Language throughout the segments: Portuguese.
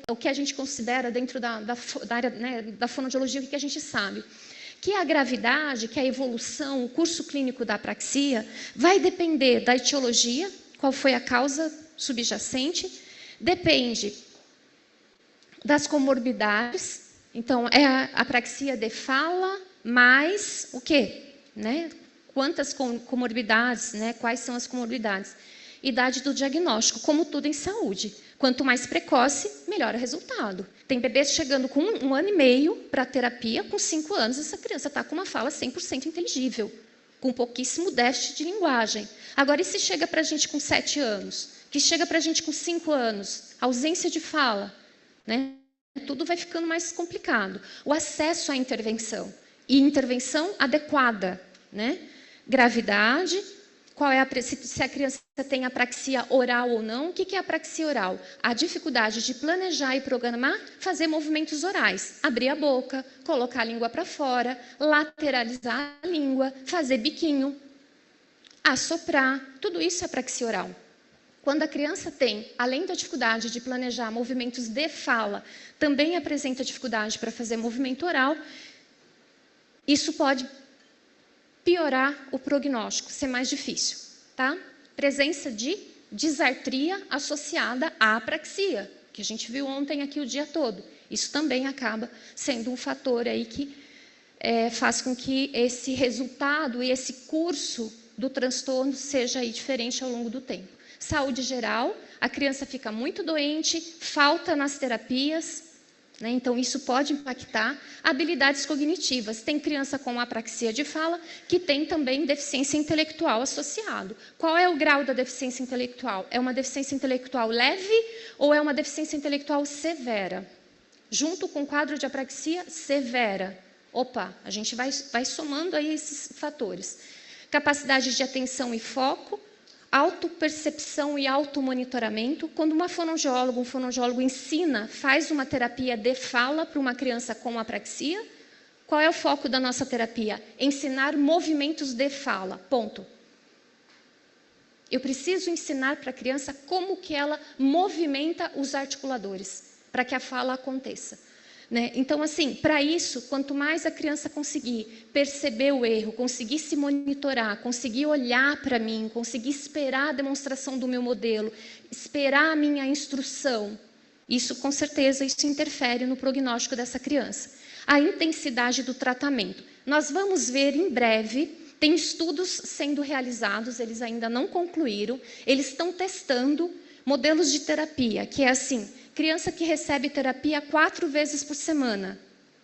o que a gente considera dentro da área, né, da fonoaudiologia, o que a gente sabe? Que a gravidade, que a evolução, o curso clínico da apraxia, vai depender da etiologia, qual foi a causa subjacente, depende das comorbidades. Então, é a apraxia de fala, mais o quê? Né? Quantas comorbidades, né? Quais são as comorbidades? Idade do diagnóstico, como tudo em saúde. Quanto mais precoce, melhor o resultado. Tem bebês chegando com 1 ano e meio para a terapia, com 5 anos, essa criança está com uma fala 100% inteligível, com pouquíssimo déficit de linguagem. Agora, e se chega para a gente com 7 anos? Que chega para a gente com 5 anos? Ausência de fala, né? Tudo vai ficando mais complicado. O acesso à intervenção, e intervenção adequada, né? Gravidade, qual é se a criança tem apraxia oral ou não. O que é apraxia oral? A dificuldade de planejar e programar, fazer movimentos orais. Abrir a boca, colocar a língua para fora, lateralizar a língua, fazer biquinho, assoprar. Tudo isso é apraxia oral. Quando a criança tem, além da dificuldade de planejar movimentos de fala, também apresenta dificuldade para fazer movimento oral, isso pode piorar o prognóstico, ser mais difícil, tá? Presença de disartria associada à apraxia, que a gente viu ontem aqui o dia todo. Isso também acaba sendo um fator aí que faz com que esse resultado e esse curso do transtorno seja aí diferente ao longo do tempo. Saúde geral, a criança fica muito doente, falta nas terapias, né? Então, isso pode impactar. Habilidades cognitivas. Tem criança com apraxia de fala que tem também deficiência intelectual associado. Qual é o grau da deficiência intelectual? É uma deficiência intelectual leve ou é uma deficiência intelectual severa? Junto com o quadro de apraxia severa. Opa, a gente vai somando aí esses fatores. Capacidade de atenção e foco, autopercepção e automonitoramento. Quando um fonoaudiólogo ensina, faz uma terapia de fala para uma criança com apraxia, qual é o foco da nossa terapia? Ensinar movimentos de fala, ponto. Eu preciso ensinar para a criança como que ela movimenta os articuladores, para que a fala aconteça. Né? Então, assim, para isso, quanto mais a criança conseguir perceber o erro, conseguir se monitorar, conseguir olhar para mim, conseguir esperar a demonstração do meu modelo, esperar a minha instrução, isso, com certeza, isso interfere no prognóstico dessa criança. A intensidade do tratamento. Nós vamos ver em breve, tem estudos sendo realizados, eles ainda não concluíram, eles estão testando modelos de terapia, que é assim, criança que recebe terapia 4 vezes por semana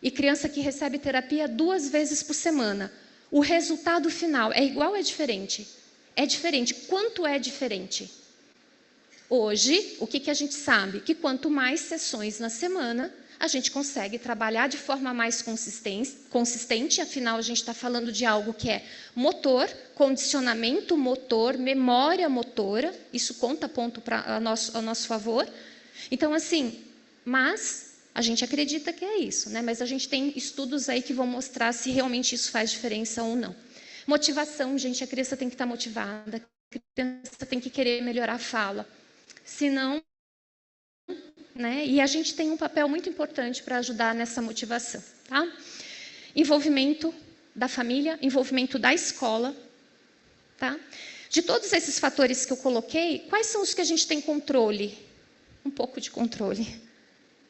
e criança que recebe terapia 2 vezes por semana. O resultado final é igual ou é diferente? É diferente. Quanto é diferente? Hoje, o que a gente sabe? Que quanto mais sessões na semana, a gente consegue trabalhar de forma mais consistente, afinal a gente está falando de algo que é motor, condicionamento motor, memória motora, isso conta ponto a nosso favor. Então, assim, mas a gente acredita que é isso, né? Mas a gente tem estudos aí que vão mostrar se realmente isso faz diferença ou não. Motivação, gente, a criança tem que estar motivada, a criança tem que querer melhorar a fala, senão, né? E a gente tem um papel muito importante para ajudar nessa motivação, tá? Envolvimento da família, envolvimento da escola, tá? De todos esses fatores que eu coloquei, quais são os que a gente tem controle? Um pouco de controle.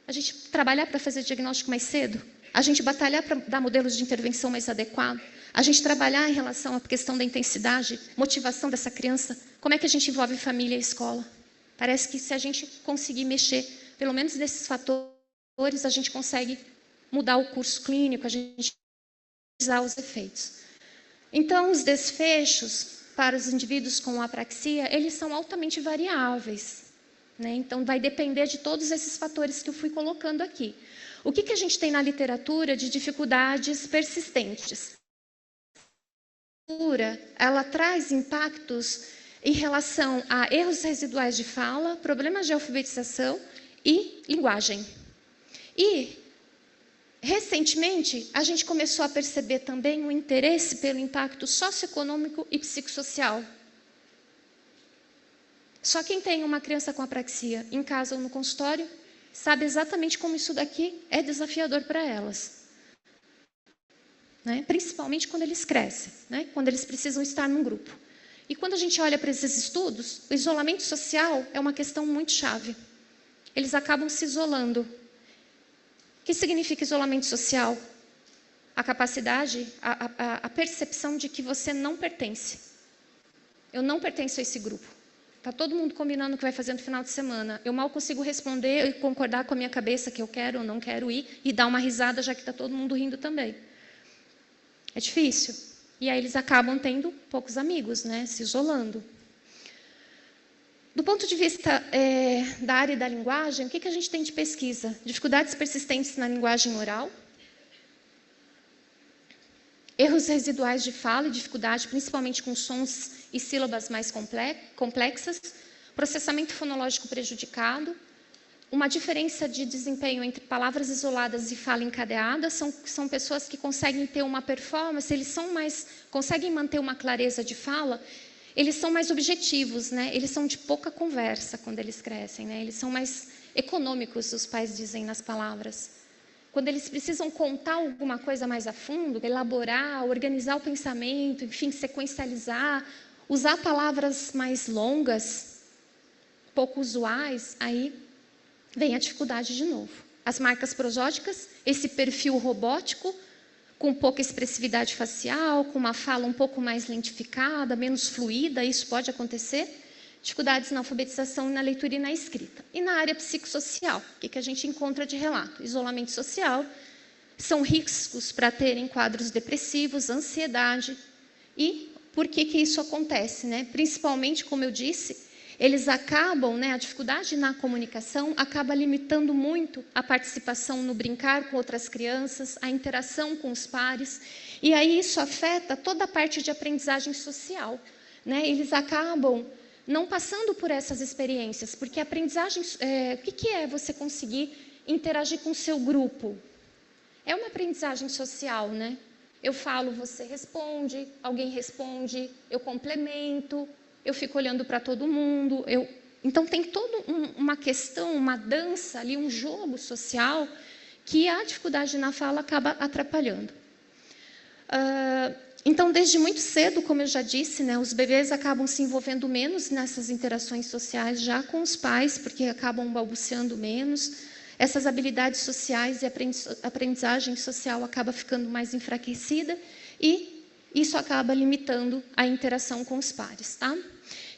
A gente trabalhar para fazer diagnóstico mais cedo, a gente batalhar para dar modelos de intervenção mais adequados, a gente trabalhar em relação à questão da intensidade, motivação dessa criança, como é que a gente envolve família e escola? Parece que se a gente conseguir mexer, pelo menos nesses fatores, a gente consegue mudar o curso clínico, a gente usar os efeitos. Então, os desfechos para os indivíduos com apraxia, eles são altamente variáveis. Né? Então, vai depender de todos esses fatores que eu fui colocando aqui. O que a gente tem na literatura de dificuldades persistentes? Ela traz impactos em relação a erros residuais de fala, problemas de alfabetização e linguagem. E, recentemente, a gente começou a perceber também um interesse pelo impacto socioeconômico e psicossocial. Só quem tem uma criança com apraxia em casa ou no consultório sabe exatamente como isso daqui é desafiador para elas. Né? Principalmente quando eles crescem, né? Quando eles precisam estar num grupo. E quando a gente olha para esses estudos, o isolamento social é uma questão muito chave. Eles acabam se isolando. O que significa isolamento social? A capacidade, a percepção de que você não pertence. Eu não pertenço a esse grupo. Está todo mundo combinando o que vai fazer no final de semana. Eu mal consigo responder e concordar com a minha cabeça que eu quero ou não quero ir e dar uma risada, já que está todo mundo rindo também. É difícil. E aí eles acabam tendo poucos amigos, né? Se isolando. Do ponto de vista da área da linguagem, o que a gente tem de pesquisa? Dificuldades persistentes na linguagem oral. Erros residuais de fala e dificuldade, principalmente com sons e sílabas mais complexas. Processamento fonológico prejudicado. Uma diferença de desempenho entre palavras isoladas e fala encadeada. São pessoas que conseguem ter uma performance, conseguem manter uma clareza de fala, eles são mais objetivos, né? Eles são de pouca conversa quando eles crescem, né? Eles são mais econômicos, os pais dizem nas palavras. Quando eles precisam contar alguma coisa mais a fundo, elaborar, organizar o pensamento, enfim, sequencializar, usar palavras mais longas, pouco usuais, aí vem a dificuldade de novo. As marcas prosódicas, esse perfil robótico, com pouca expressividade facial, com uma fala um pouco mais lentificada, menos fluida, isso pode acontecer. Dificuldades na alfabetização, na leitura e na escrita. E na área psicossocial, o que a gente encontra de relato? Isolamento social, são riscos para terem quadros depressivos, ansiedade. E por que isso acontece? Né? Principalmente, como eu disse, eles acabam, né, a dificuldade na comunicação acaba limitando muito a participação no brincar com outras crianças, a interação com os pares, e aí isso afeta toda a parte de aprendizagem social. Né? Eles acabam não passando por essas experiências, porque a aprendizagem, o que é você conseguir interagir com o seu grupo? É uma aprendizagem social, né? Eu falo, você responde, alguém responde, eu complemento, eu fico olhando para todo mundo. Então, tem toda uma questão, uma dança ali, um jogo social, que a dificuldade na fala acaba atrapalhando. Então, desde muito cedo, como eu já disse, né, os bebês acabam se envolvendo menos nessas interações sociais já com os pais, porque acabam balbuciando menos. Essas habilidades sociais e aprendizagem social acaba ficando mais enfraquecida e isso acaba limitando a interação com os pares. Tá?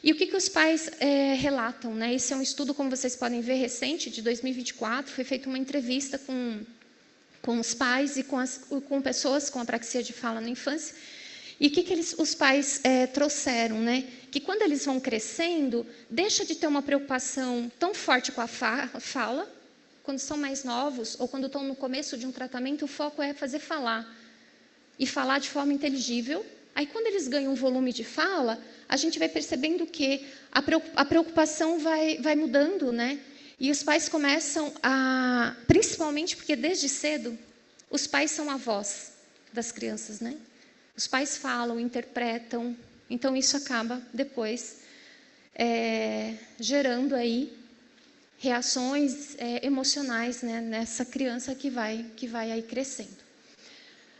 E o que os pais relatam? Né? Esse é um estudo, como vocês podem ver, recente, de 2024. Foi feita uma entrevista com os pais e com pessoas com apraxia de fala na infância. E o que os pais trouxeram? Né? Que quando eles vão crescendo, deixa de ter uma preocupação tão forte com a fala. Quando são mais novos ou quando estão no começo de um tratamento, o foco é fazer falar. E falar de forma inteligível. Aí, quando eles ganham um volume de fala, a gente vai percebendo que a preocupação vai mudando, né? E os pais começam a... Principalmente porque, desde cedo, os pais são a voz das crianças, né? Os pais falam, interpretam. Então, isso acaba, depois, gerando aí reações emocionais, né, nessa criança que vai aí crescendo.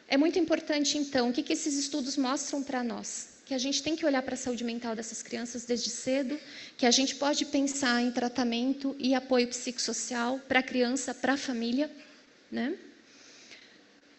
É muito importante, então, o que esses estudos mostram para nós? Que a gente tem que olhar para a saúde mental dessas crianças desde cedo, que a gente pode pensar em tratamento e apoio psicossocial para a criança, para a família, né?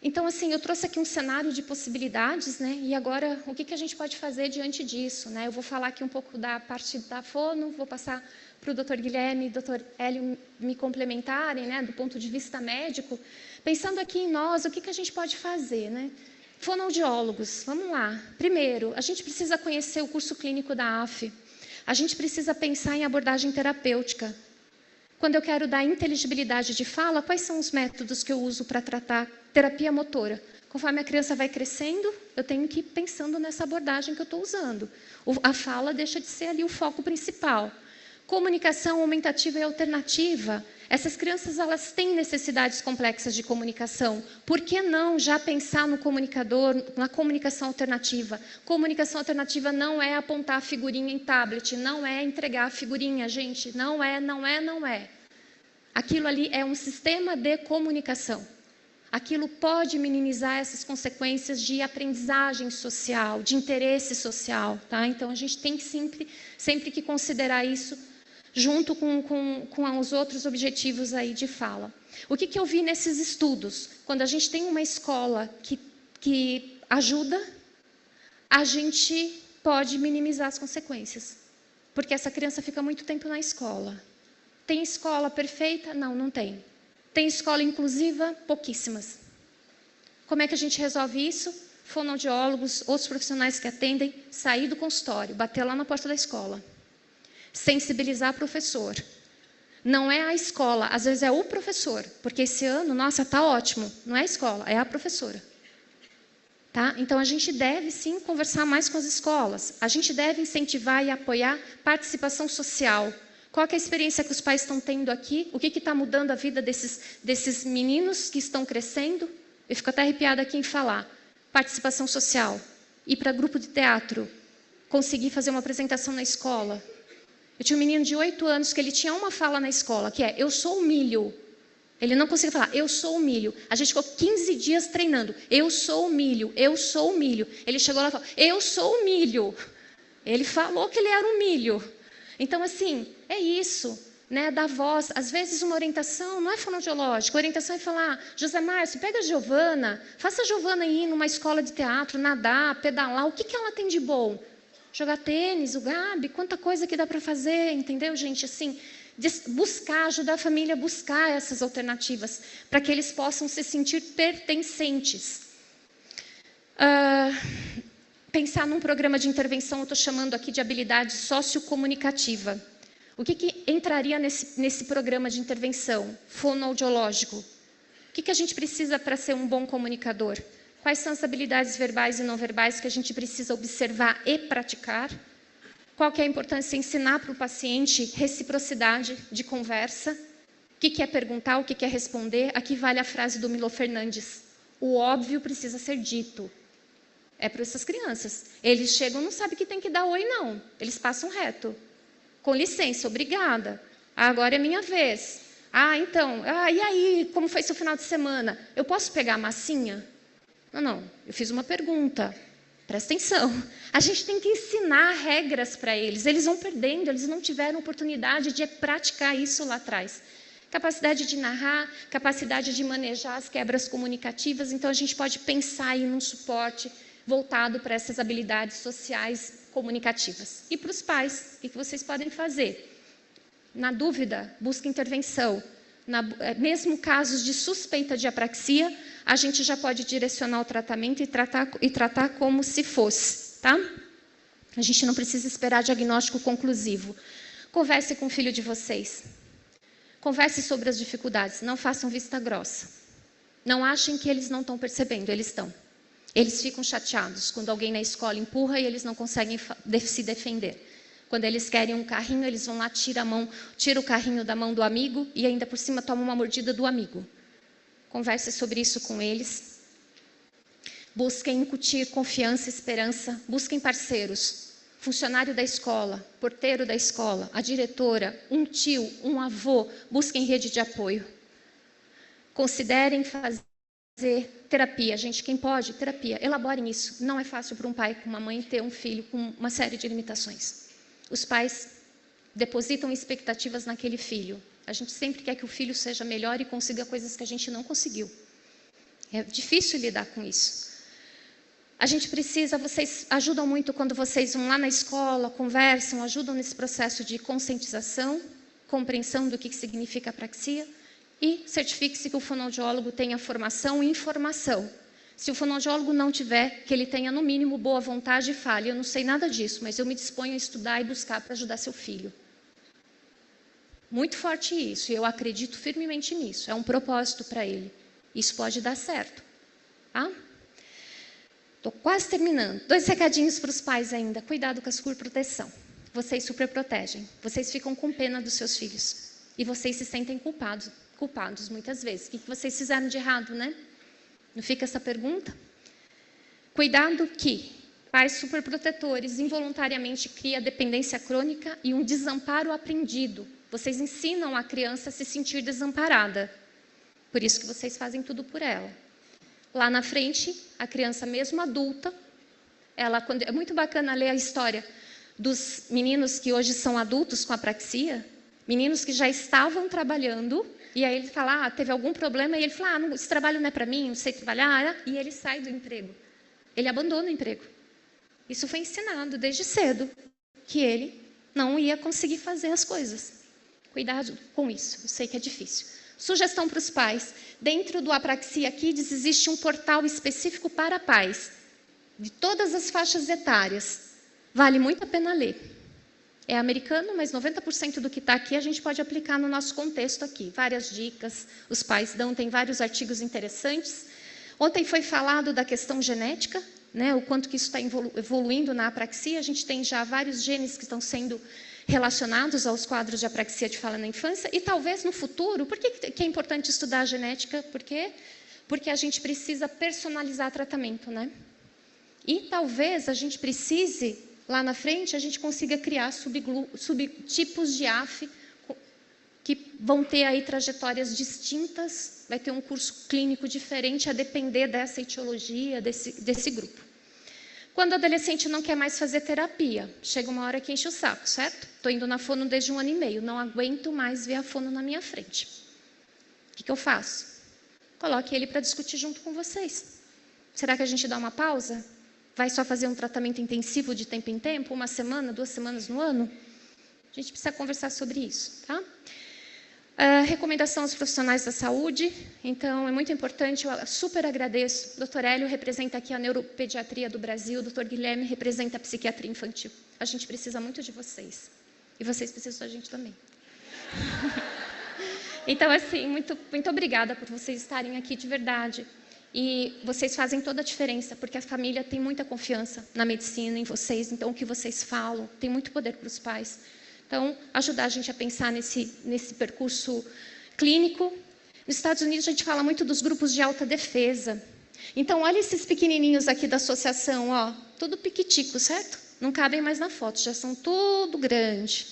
Então, assim, eu trouxe aqui um cenário de possibilidades, né? E agora, o que a gente pode fazer diante disso, né? Eu vou falar aqui um pouco da parte da fono, vou passar para o Dr. Guilherme e Dr. Hélio me complementarem, né? Do ponto de vista médico. Pensando aqui em nós, o que a gente pode fazer, né? Fonoaudiólogos, vamos lá. Primeiro, a gente precisa conhecer o curso clínico da AF. A gente precisa pensar em abordagem terapêutica. Quando eu quero dar inteligibilidade de fala, quais são os métodos que eu uso para tratar terapia motora? Conforme a criança vai crescendo, eu tenho que ir pensando nessa abordagem que eu estou usando. A fala deixa de ser ali o foco principal. Comunicação aumentativa e alternativa. Essas crianças, elas têm necessidades complexas de comunicação. Por que não já pensar no comunicador, na comunicação alternativa? Comunicação alternativa não é apontar a figurinha em tablet, não é entregar a figurinha, gente. Não é. Aquilo ali é um sistema de comunicação. Aquilo pode minimizar essas consequências de aprendizagem social, de interesse social, tá? Então, a gente tem que sempre que considerar isso junto com os outros objetivos aí de fala. O que eu vi nesses estudos? Quando a gente tem uma escola que ajuda, a gente pode minimizar as consequências, porque essa criança fica muito tempo na escola. Tem escola perfeita? Não, não tem. Tem escola inclusiva? Pouquíssimas. Como é que a gente resolve isso? Fonoaudiólogos, outros profissionais que atendem, sair do consultório, bater lá na porta da escola. Sensibilizar o professor. Não é a escola, às vezes é o professor, porque esse ano, nossa, está ótimo. Não é a escola, é a professora. Tá? Então, a gente deve, sim, conversar mais com as escolas. A gente deve incentivar e apoiar participação social. Qual que é a experiência que os pais estão tendo aqui? O que está mudando a vida desses meninos que estão crescendo? Eu fico até arrepiada aqui em falar. Participação social. Ir para grupo de teatro. Conseguir fazer uma apresentação na escola. Eu tinha um menino de 8 anos que ele tinha uma fala na escola, que é, eu sou o milho. Ele não conseguia falar, eu sou o milho. A gente ficou 15 dias treinando. Eu sou o milho, eu sou o milho. Ele chegou lá e falou, eu sou o milho. Ele falou que ele era um milho. Então, assim, é isso, né, da voz. Às vezes uma orientação não é fonoaudiológica, a orientação é falar, José Márcio, pega a Giovana, faça a Giovana ir numa escola de teatro, nadar, pedalar, o que ela tem de bom? Jogar tênis, o Gabi, quanta coisa que dá para fazer, entendeu, gente? Assim, buscar, ajudar a família a buscar essas alternativas, para que eles possam se sentir pertencentes. Pensar num programa de intervenção, eu estou chamando aqui de habilidade sociocomunicativa. O que entraria nesse programa de intervenção fonoaudiológico? O que a gente precisa para ser um bom comunicador? Quais são as habilidades verbais e não verbais que a gente precisa observar e praticar? Qual que é a importância de ensinar para o paciente reciprocidade de conversa? O que é perguntar, o que é responder? Aqui vale a frase do Milo Fernandes. O óbvio precisa ser dito. É para essas crianças. Eles chegam, não sabem que tem que dar oi, não. Eles passam reto. Com licença, obrigada. Agora é minha vez. Então. E aí, como foi seu final de semana? Eu posso pegar a massinha? Não. Eu fiz uma pergunta. Presta atenção. A gente tem que ensinar regras para eles. Eles vão perdendo, eles não tiveram oportunidade de praticar isso lá atrás. Capacidade de narrar, capacidade de manejar as quebras comunicativas. Então, a gente pode pensar aí num suporte voltado para essas habilidades sociais comunicativas. E para os pais, o que vocês podem fazer? Na dúvida, busque intervenção. Mesmo casos de suspeita de apraxia, a gente já pode direcionar o tratamento e tratar como se fosse, tá? A gente não precisa esperar diagnóstico conclusivo. Converse com o filho de vocês. Converse sobre as dificuldades, não façam vista grossa. Não achem que eles não estão percebendo, eles estão. Eles ficam chateados quando alguém na escola empurra e eles não conseguem se defender. Quando eles querem um carrinho, eles vão lá, tira o carrinho da mão do amigo e ainda por cima toma uma mordida do amigo. Converse sobre isso com eles. Busquem incutir confiança e esperança. Busquem parceiros. Funcionário da escola, porteiro da escola, a diretora, um tio, um avô. Busquem rede de apoio. Considerem fazer terapia. Gente, quem pode, terapia. Elaborem isso. Não é fácil para um pai com uma mãe ter um filho com uma série de limitações. Os pais depositam expectativas naquele filho. A gente sempre quer que o filho seja melhor e consiga coisas que a gente não conseguiu. É difícil lidar com isso. A gente precisa, vocês ajudam muito quando vocês vão lá na escola, conversam, ajudam nesse processo de conscientização, compreensão do que significa apraxia e certifique-se que o fonoaudiólogo tenha formação e informação. Se o fonoaudiólogo não tiver, que ele tenha no mínimo boa vontade e fale, eu não sei nada disso, mas eu me disponho a estudar e buscar para ajudar seu filho. Muito forte isso, e eu acredito firmemente nisso, é um propósito para ele. Isso pode dar certo. Tá? Estou quase terminando. 2 recadinhos para os pais ainda. Cuidado com a superproteção. Vocês superprotegem. Vocês ficam com pena dos seus filhos. E vocês se sentem culpados muitas vezes. O que vocês fizeram de errado, né? Não fica essa pergunta? Cuidado que pais superprotetores involuntariamente criam dependência crônica e um desamparo aprendido. Vocês ensinam a criança a se sentir desamparada. Por isso que vocês fazem tudo por ela. Lá na frente, a criança mesmo adulta, é muito bacana ler a história dos meninos que hoje são adultos com apraxia, meninos que já estavam trabalhando, e aí ele fala, teve algum problema, e ele fala, esse trabalho não é para mim, não sei trabalhar, e ele sai do emprego. Ele abandona o emprego. Isso foi ensinado desde cedo, que ele não ia conseguir fazer as coisas. Cuidado com isso, eu sei que é difícil. Sugestão para os pais. Dentro do Apraxia Kids existe um portal específico para pais, de todas as faixas etárias. Vale muito a pena ler. É americano, mas 90% do que está aqui a gente pode aplicar no nosso contexto aqui. Várias dicas, os pais dão, tem vários artigos interessantes. Ontem foi falado da questão genética, né, o quanto que isso está evoluindo na apraxia. A gente tem já vários genes que estão sendo relacionados aos quadros de apraxia de fala na infância. E talvez no futuro, por que é importante estudar a genética? Por quê? Porque a gente precisa personalizar tratamento, né? E talvez a gente precise, lá na frente, a gente consiga criar subtipos de AF que vão ter aí trajetórias distintas, vai ter um curso clínico diferente a depender dessa etiologia, desse grupo. Quando o adolescente não quer mais fazer terapia, chega uma hora que enche o saco, certo? Estou indo na fono desde 1 ano e meio, não aguento mais ver a fono na minha frente. O que eu faço? Coloque ele para discutir junto com vocês. Será que a gente dá uma pausa? Vai só fazer um tratamento intensivo de tempo em tempo, 1 semana, 2 semanas no ano? A gente precisa conversar sobre isso, tá? Recomendação aos profissionais da saúde. Então, é muito importante, eu super agradeço. O Dr. Hélio representa aqui a neuropediatria do Brasil, o Dr. Guilherme representa a psiquiatria infantil. A gente precisa muito de vocês. E vocês precisam da gente também. Então, assim, muito obrigada por vocês estarem aqui de verdade. E vocês fazem toda a diferença, porque a família tem muita confiança na medicina, em vocês. Então, o que vocês falam tem muito poder para os pais. Então, ajudar a gente a pensar nesse percurso clínico. Nos Estados Unidos, a gente fala muito dos grupos de alta defesa. Então, olha esses pequenininhos aqui da associação, ó, tudo piquitico, certo? Não cabem mais na foto, já são tudo grande.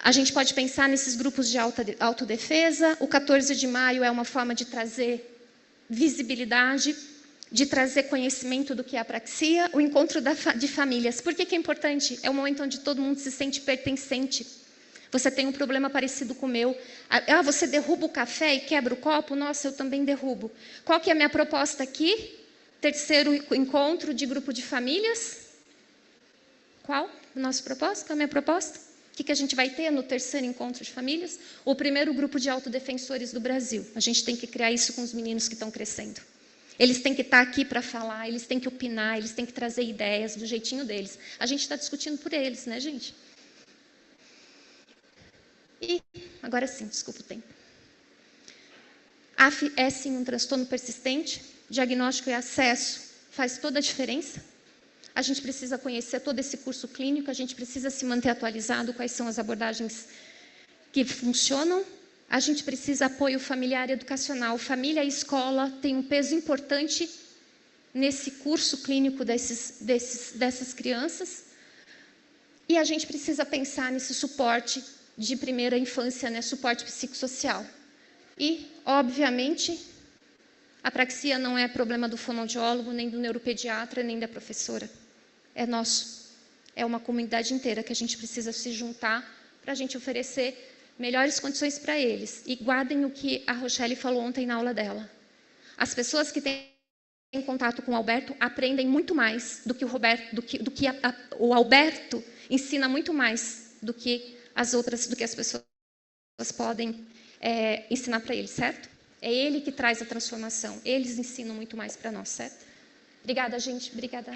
A gente pode pensar nesses grupos de autodefesa. O 14 de maio é uma forma de trazer visibilidade, de trazer conhecimento do que é apraxia, o encontro de famílias. Por que é importante? É um momento onde todo mundo se sente pertencente. Você tem um problema parecido com o meu. Você derruba o café e quebra o copo? Nossa, eu também derrubo. Qual que é a minha proposta aqui? Terceiro encontro de grupo de famílias. Qual a nossa proposta? Qual a minha proposta? O que a gente vai ter no terceiro encontro de famílias? O primeiro grupo de autodefensores do Brasil. A gente tem que criar isso com os meninos que estão crescendo. Eles têm que estar aqui para falar, eles têm que opinar, eles têm que trazer ideias do jeitinho deles. A gente está discutindo por eles, né, gente? E, agora sim, desculpa o tempo. AF é sim um transtorno persistente, diagnóstico e acesso faz toda a diferença. A gente precisa conhecer todo esse curso clínico, a gente precisa se manter atualizado, quais são as abordagens que funcionam. A gente precisa de apoio familiar e educacional. Família e escola têm um peso importante nesse curso clínico dessas crianças. E a gente precisa pensar nesse suporte de primeira infância, né? Suporte psicossocial. E, obviamente, a apraxia não é problema do fonoaudiólogo, nem do neuropediatra, nem da professora. É nosso. É uma comunidade inteira que a gente precisa se juntar para a gente oferecer melhores condições para eles. E guardem o que a Rochelle falou ontem na aula dela. As pessoas que têm contato com o Alberto aprendem muito mais do que o Roberto, o Alberto ensina muito mais do que as pessoas podem ensinar para ele, certo? É ele que traz a transformação. Eles ensinam muito mais para nós, certo? Obrigada, gente. Obrigada.